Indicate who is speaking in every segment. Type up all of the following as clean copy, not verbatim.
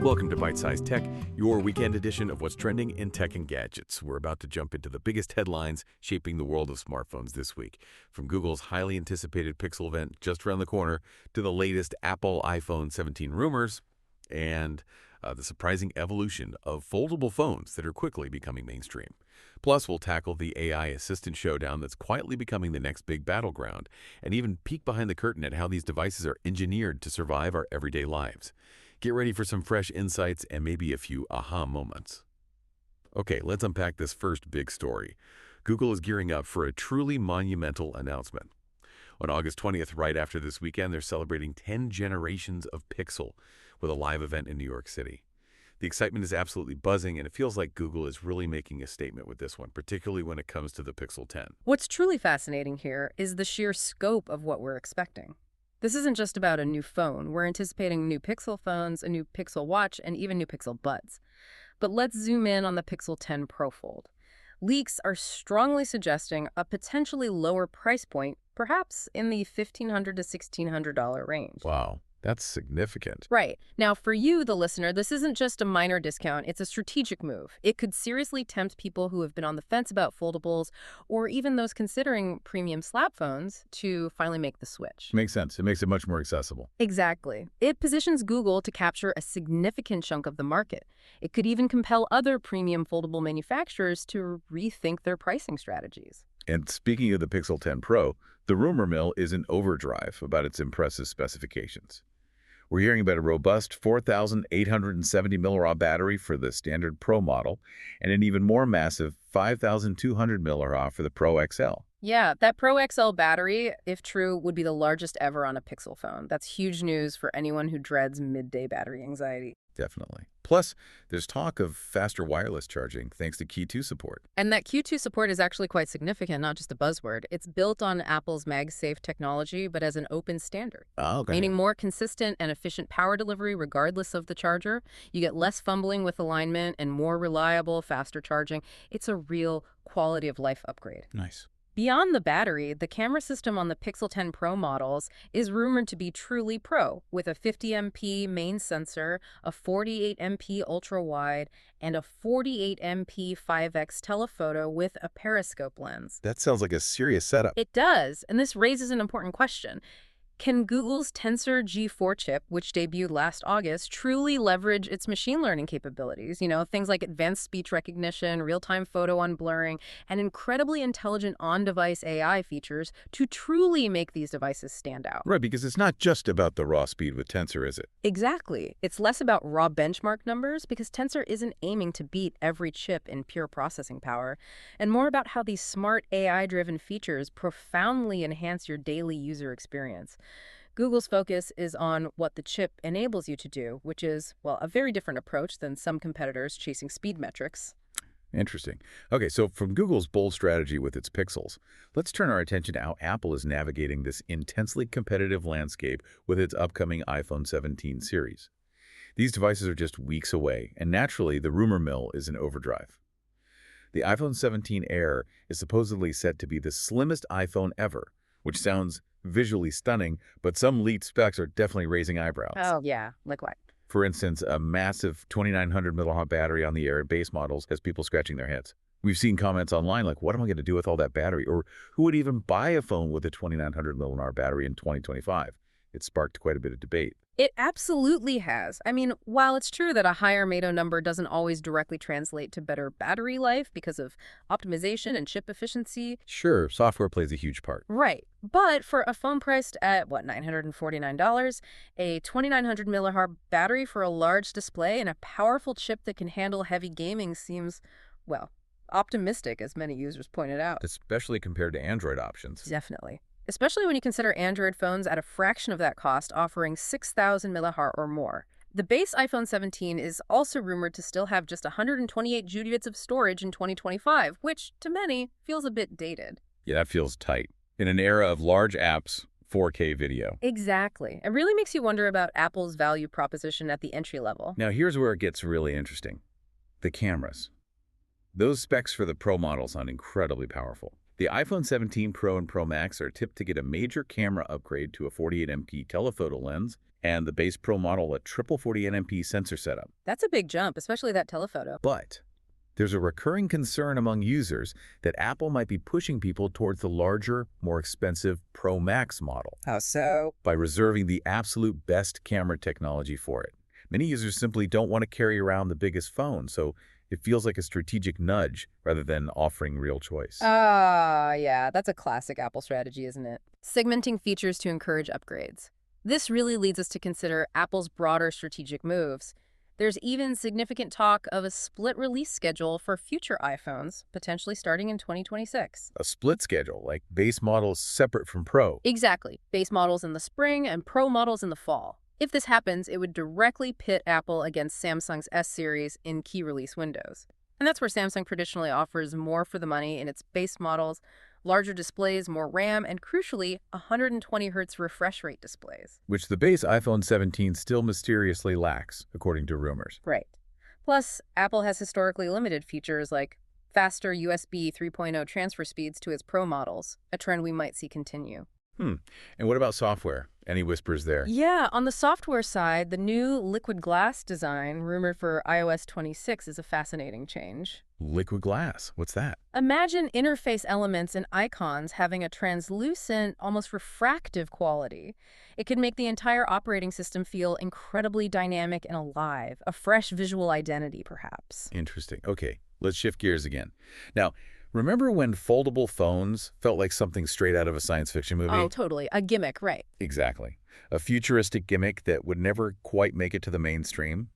Speaker 1: Welcome to Byte-Sized Tech, your weekend edition of what's trending in tech and gadgets. We're about to jump into the biggest headlines shaping the world of smartphones this week. From Google's highly anticipated Pixel event just around the corner to the latest Apple iPhone 17 rumors and the surprising evolution of foldable phones that are quickly becoming mainstream. Plus, we'll tackle the AI assistant showdown that's quietly becoming the next big battleground and even peek behind the curtain at how these devices are engineered to survive our everyday lives. Get ready for some fresh insights and maybe a few aha moments. Okay, let's unpack this first big story. Google is gearing up for a truly monumental announcement. On August 20th, right after this weekend, they're celebrating 10 generations of Pixel with a live event in New York City. The excitement is absolutely buzzing, and it feels like Google is really making a statement with this one, particularly when it comes to the Pixel 10.
Speaker 2: What's truly fascinating here is the sheer scope of what we're expecting. This isn't just about a new phone. We're anticipating new Pixel phones, a new Pixel Watch, and even new Pixel Buds. But let's zoom in on the Pixel 10 Pro Fold. Leaks are strongly suggesting a potentially lower price point, perhaps in the $1,500 to $1,600 range.
Speaker 1: Wow, that's significant.
Speaker 2: Right. Now, for you, the listener, this isn't just a minor discount. It's a strategic move. It could seriously tempt people who have been on the fence about foldables or even those considering premium slab phones to finally make the switch.
Speaker 1: Makes sense. It makes it much more accessible.
Speaker 2: Exactly. It positions Google to capture a significant chunk of the market. It could even compel other premium foldable manufacturers to rethink their pricing strategies.
Speaker 1: And speaking of the Pixel 10 Pro, the rumor mill is in overdrive about its impressive specifications. We're hearing about a robust 4,870 mAh battery for the standard Pro model and an even more massive 5,200 mAh for the Pro XL.
Speaker 2: Yeah, that Pro XL battery, if true, would be the largest ever on a Pixel phone. That's huge news for anyone who dreads midday battery anxiety.
Speaker 1: Definitely. Plus, there's talk of faster wireless charging thanks to Key 2 support.
Speaker 2: And that Q2 support is actually quite significant, not just a buzzword. It's built on Apple's MagSafe technology, but as an open standard.
Speaker 1: Oh, okay.
Speaker 2: Meaning more consistent and efficient power delivery regardless of the charger. You get less fumbling with alignment and more reliable, faster charging. It's a real quality of life upgrade.
Speaker 1: Nice.
Speaker 2: Beyond the battery, the camera system on the Pixel 10 Pro models is rumored to be truly pro, with a 50MP main sensor, a 48MP ultra-wide, and a 48MP 5x telephoto with a periscope lens.
Speaker 1: That sounds like a serious setup.
Speaker 2: It does, and this raises an important question. Can Google's Tensor G4 chip, which debuted last August, truly leverage its machine learning capabilities? You know, things like advanced speech recognition, real-time photo unblurring, and incredibly intelligent on-device AI features to truly make these devices stand out.
Speaker 1: Right, because it's not just about the raw speed with Tensor, is it?
Speaker 2: Exactly. It's less about raw benchmark numbers because Tensor isn't aiming to beat every chip in pure processing power, and more about how these smart AI-driven features profoundly enhance your daily user experience. Google's focus is on what the chip enables you to do, which is, well, a very different approach than some competitors chasing speed metrics.
Speaker 1: Interesting. Okay, so from Google's bold strategy with its Pixels, let's turn our attention to how Apple is navigating this intensely competitive landscape with its upcoming iPhone 17 series. These devices are just weeks away, and naturally, the rumor mill is in overdrive. The iPhone 17 Air is supposedly set to be the slimmest iPhone ever, which sounds visually stunning, but some leaked specs are definitely raising eyebrows.
Speaker 2: Oh, yeah. Like what?
Speaker 1: For instance, a massive 2,900 mAh battery on the Air base models has people scratching their heads. We've seen comments online like, what am I going to do with all that battery? Or who would even buy a phone with a 2,900 mAh battery in 2025? It sparked quite a bit of debate.
Speaker 2: It absolutely has. I mean, while it's true that a higher MATO number doesn't always directly translate to better battery life because of optimization and chip efficiency.
Speaker 1: Sure, software plays a huge part.
Speaker 2: Right. But for a phone priced at, $949, a 2,900 mAh battery for a large display and a powerful chip that can handle heavy gaming seems, well, optimistic, as many users pointed out.
Speaker 1: Especially compared to Android options.
Speaker 2: Definitely. Especially when you consider Android phones at a fraction of that cost offering 6,000 mAh or more. The base iPhone 17 is also rumored to still have just 128 GB of storage in 2025, which, to many, feels a bit dated.
Speaker 1: Yeah, that feels tight. In an era of large apps, 4K video.
Speaker 2: Exactly. It really makes you wonder about Apple's value proposition at the entry level.
Speaker 1: Now, here's where it gets really interesting. The cameras. Those specs for the Pro model sound incredibly powerful. The iPhone 17 Pro and Pro Max are tipped to get a major camera upgrade to a 48MP telephoto lens and the base Pro model a triple 40 NMP sensor setup.
Speaker 2: That's a big jump, especially that telephoto.
Speaker 1: But there's a recurring concern among users that Apple might be pushing people towards the larger, more expensive Pro Max model.
Speaker 2: How so?
Speaker 1: By reserving the absolute best camera technology for it. Many users simply don't want to carry around the biggest phone, so it feels like a strategic nudge rather than offering real choice.
Speaker 2: Yeah, that's a classic Apple strategy, isn't it? Segmenting features to encourage upgrades. This really leads us to consider Apple's broader strategic moves. There's even significant talk of a split release schedule for future iPhones, potentially starting in 2026.
Speaker 1: A split schedule, like base models separate from Pro.
Speaker 2: Exactly. Base models in the spring and Pro models in the fall. If this happens, it would directly pit Apple against Samsung's S series in key release windows. And that's where Samsung traditionally offers more for the money in its base models, larger displays, more RAM, and crucially, 120 Hz refresh rate displays.
Speaker 1: Which the base iPhone 17 still mysteriously lacks, according to rumors.
Speaker 2: Right. Plus, Apple has historically limited features like faster USB 3.0 transfer speeds to its Pro models, a trend we might see continue.
Speaker 1: And what about software? Any whispers there?
Speaker 2: Yeah, on the software side, the new liquid glass design, rumored for iOS 26, is a fascinating change.
Speaker 1: Liquid glass, what's that?
Speaker 2: Imagine interface elements and icons having a translucent, almost refractive quality. It could make the entire operating system feel incredibly dynamic and alive, a fresh visual identity, perhaps.
Speaker 1: Interesting. Okay, let's shift gears again. Now, remember when foldable phones felt like something straight out of a science fiction movie?
Speaker 2: Oh, totally. A gimmick, right.
Speaker 1: Exactly. A futuristic gimmick that would never quite make it to the mainstream?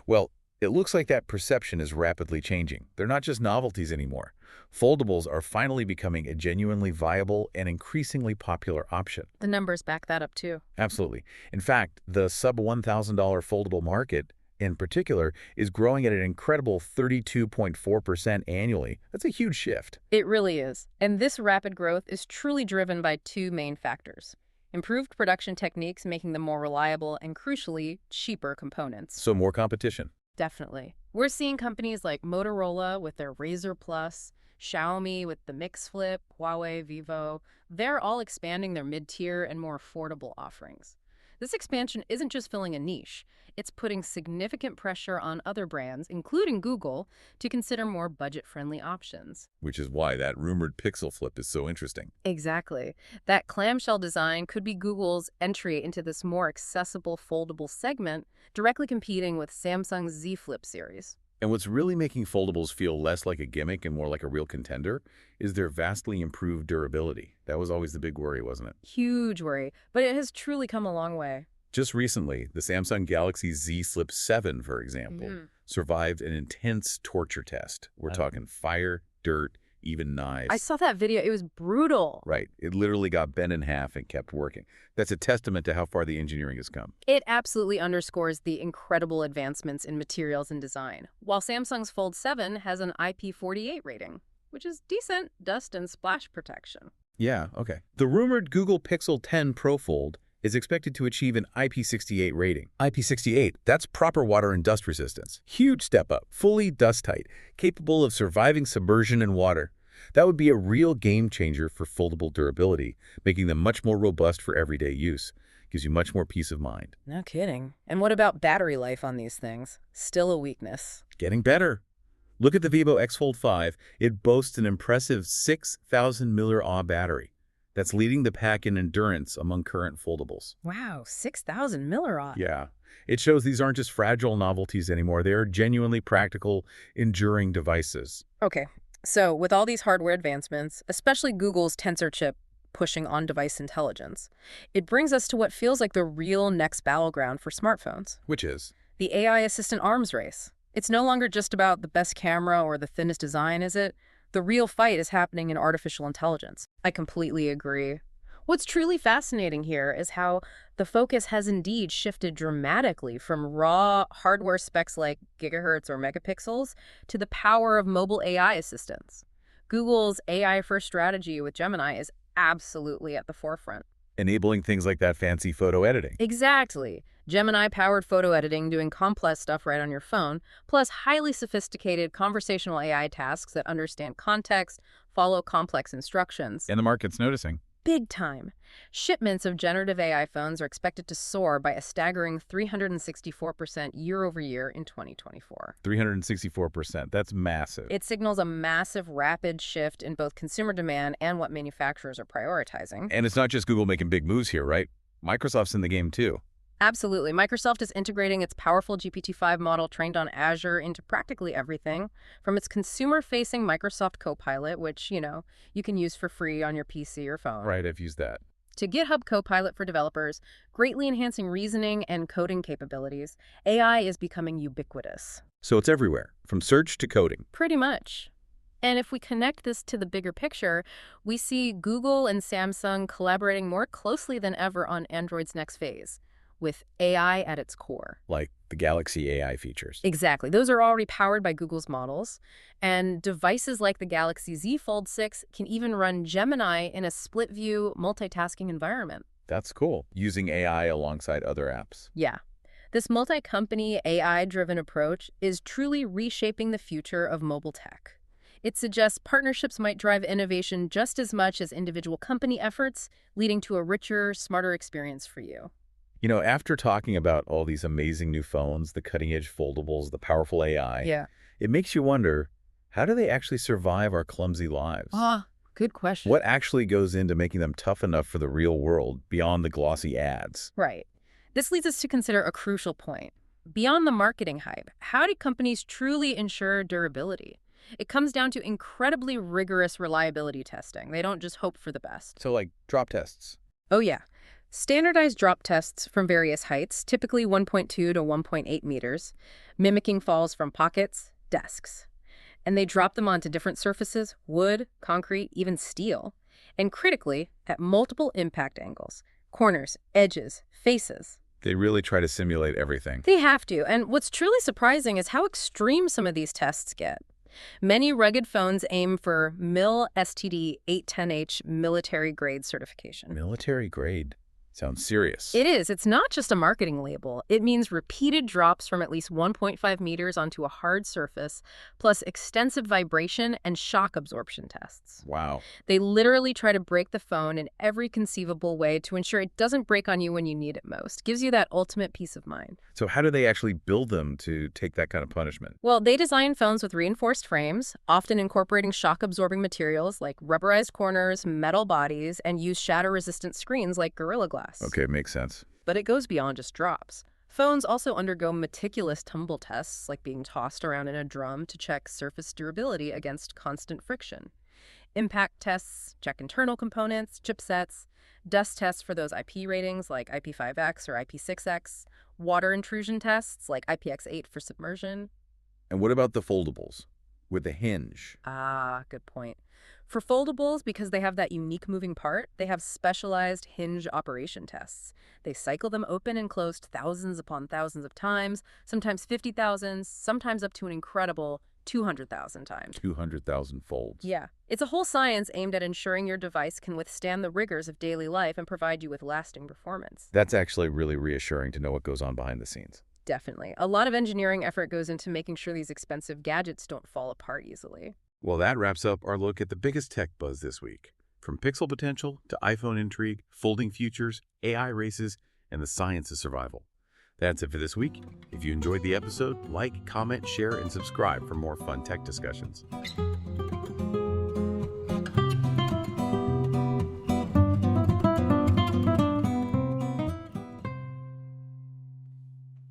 Speaker 1: Well, it looks like that perception is rapidly changing. They're not just novelties anymore. Foldables are finally becoming a genuinely viable and increasingly popular option.
Speaker 2: The numbers back that up, too.
Speaker 1: Absolutely. In fact, the sub-$1,000 foldable market in particular is growing at an incredible 32.4% annually. That's a huge shift.
Speaker 2: It really is. And this rapid growth is truly driven by two main factors: improved production techniques making them more reliable and, crucially, cheaper components.
Speaker 1: So more competition.
Speaker 2: Definitely. We're seeing companies like Motorola with their Razr Plus, Xiaomi with the Mix Flip, Huawei, Vivo. They're all expanding their mid-tier and more affordable offerings. This expansion isn't just filling a niche. It's putting significant pressure on other brands, including Google, to consider more budget-friendly options.
Speaker 1: Which is why that rumored Pixel Flip is so interesting.
Speaker 2: Exactly. That clamshell design could be Google's entry into this more accessible foldable segment, directly competing with Samsung's Z Flip series.
Speaker 1: And what's really making foldables feel less like a gimmick and more like a real contender is their vastly improved durability. That was always the big worry, wasn't it?
Speaker 2: Huge worry, but it has truly come a long way.
Speaker 1: Just recently, the Samsung Galaxy Z Flip 7, for example, survived an intense torture test. We're talking fire, dirt, even knives.
Speaker 2: I saw that video. It was brutal.
Speaker 1: Right. It literally got bent in half and kept working. That's a testament to how far the engineering has come.
Speaker 2: It absolutely underscores the incredible advancements in materials and design. While Samsung's Fold 7 has an IP48 rating, which is decent dust and splash protection.
Speaker 1: Yeah, okay. The rumored Google Pixel 10 Pro Fold is expected to achieve an IP68 rating. IP68, that's proper water and dust resistance. Huge step up, fully dust-tight, capable of surviving submersion in water. That would be a real game changer for foldable durability, making them much more robust for everyday use. Gives you much more peace of mind.
Speaker 2: No kidding. And what about battery life on these things? Still a weakness.
Speaker 1: Getting better. Look at the Vivo X Fold 5. It boasts an impressive 6,000 mAh battery. That's leading the pack in endurance among current foldables.
Speaker 2: Wow, 6,000 mAh.
Speaker 1: Yeah. It shows these aren't just fragile novelties anymore. They are genuinely practical, enduring devices.
Speaker 2: Okay, so with all these hardware advancements, especially Google's Tensor chip pushing on-device intelligence, it brings us to what feels like the real next battleground for smartphones.
Speaker 1: Which is?
Speaker 2: The AI assistant arms race. It's no longer just about the best camera or the thinnest design, is it? The real fight is happening in artificial intelligence. I completely agree. What's truly fascinating here is how the focus has indeed shifted dramatically from raw hardware specs like gigahertz or megapixels to the power of mobile AI assistants. Google's AI-first strategy with Gemini is absolutely at the forefront.
Speaker 1: Enabling things like that fancy photo editing.
Speaker 2: Exactly. Gemini-powered photo editing doing complex stuff right on your phone, plus highly sophisticated conversational AI tasks that understand context, follow complex instructions.
Speaker 1: And the market's noticing.
Speaker 2: big time. Shipments of generative AI phones are expected to soar by a staggering 364% year over year in 2024.
Speaker 1: 364%. That's massive.
Speaker 2: It signals a massive, rapid shift in both consumer demand and what manufacturers are prioritizing.
Speaker 1: And it's not just Google making big moves here, right? Microsoft's in the game too.
Speaker 2: Absolutely. Microsoft is integrating its powerful GPT-5 model trained on Azure into practically everything, from its consumer-facing Microsoft Copilot, which, you can use for free on your PC or phone.
Speaker 1: Right, I've used that.
Speaker 2: To GitHub Copilot for developers, greatly enhancing reasoning and coding capabilities. AI is becoming ubiquitous.
Speaker 1: So it's everywhere, from search to coding.
Speaker 2: Pretty much. And if we connect this to the bigger picture, we see Google and Samsung collaborating more closely than ever on Android's next phase, with AI at its core.
Speaker 1: Like the Galaxy AI features.
Speaker 2: Exactly. Those are already powered by Google's models. And devices like the Galaxy Z Fold 6 can even run Gemini in a split-view multitasking environment.
Speaker 1: That's cool. Using AI alongside other apps.
Speaker 2: Yeah. This multi-company, AI-driven approach is truly reshaping the future of mobile tech. It suggests partnerships might drive innovation just as much as individual company efforts, leading to a richer, smarter experience for you.
Speaker 1: After talking about all these amazing new phones, the cutting-edge foldables, the powerful AI, it makes you wonder, how do they actually survive our clumsy lives?
Speaker 2: Good question.
Speaker 1: What actually goes into making them tough enough for the real world beyond the glossy ads?
Speaker 2: Right. This leads us to consider a crucial point. Beyond the marketing hype, how do companies truly ensure durability? It comes down to incredibly rigorous reliability testing. They don't just hope for the best.
Speaker 1: So like drop tests.
Speaker 2: Oh, yeah. Standardized drop tests from various heights, typically 1.2 to 1.8 meters, mimicking falls from pockets, desks. And they drop them onto different surfaces, wood, concrete, even steel. And critically, at multiple impact angles, corners, edges, faces.
Speaker 1: They really try to simulate everything.
Speaker 2: They have to. And what's truly surprising is how extreme some of these tests get. Many rugged phones aim for MIL STD 810H military grade certification.
Speaker 1: Military grade. Sounds serious.
Speaker 2: It is. It's not just a marketing label. It means repeated drops from at least 1.5 meters onto a hard surface, plus extensive vibration and shock absorption tests.
Speaker 1: Wow.
Speaker 2: They literally try to break the phone in every conceivable way to ensure it doesn't break on you when you need it most. Gives you that ultimate peace of mind.
Speaker 1: So how do they actually build them to take that kind of punishment?
Speaker 2: Well, they design phones with reinforced frames, often incorporating shock-absorbing materials like rubberized corners, metal bodies, and use shatter-resistant screens like Gorilla Glass.
Speaker 1: Okay, makes sense.
Speaker 2: But it goes beyond just drops. Phones also undergo meticulous tumble tests, like being tossed around in a drum to check surface durability against constant friction. Impact tests check internal components, chipsets, dust tests for those IP ratings like IP5X or IP6X, water intrusion tests like IPX8 for submersion.
Speaker 1: And what about the foldables with the hinge?
Speaker 2: Good point. For foldables, because they have that unique moving part, they have specialized hinge operation tests. They cycle them open and closed thousands upon thousands of times, sometimes 50,000, sometimes up to an incredible 200,000 times.
Speaker 1: 200,000 folds.
Speaker 2: Yeah. It's a whole science aimed at ensuring your device can withstand the rigors of daily life and provide you with lasting performance.
Speaker 1: That's actually really reassuring to know what goes on behind the scenes.
Speaker 2: Definitely. A lot of engineering effort goes into making sure these expensive gadgets don't fall apart easily.
Speaker 1: Well, that wraps up our look at the biggest tech buzz this week. From pixel potential to iPhone intrigue, folding futures, AI races, and the science of survival. That's it for this week. If you enjoyed the episode, like, comment, share, and subscribe for more fun tech discussions.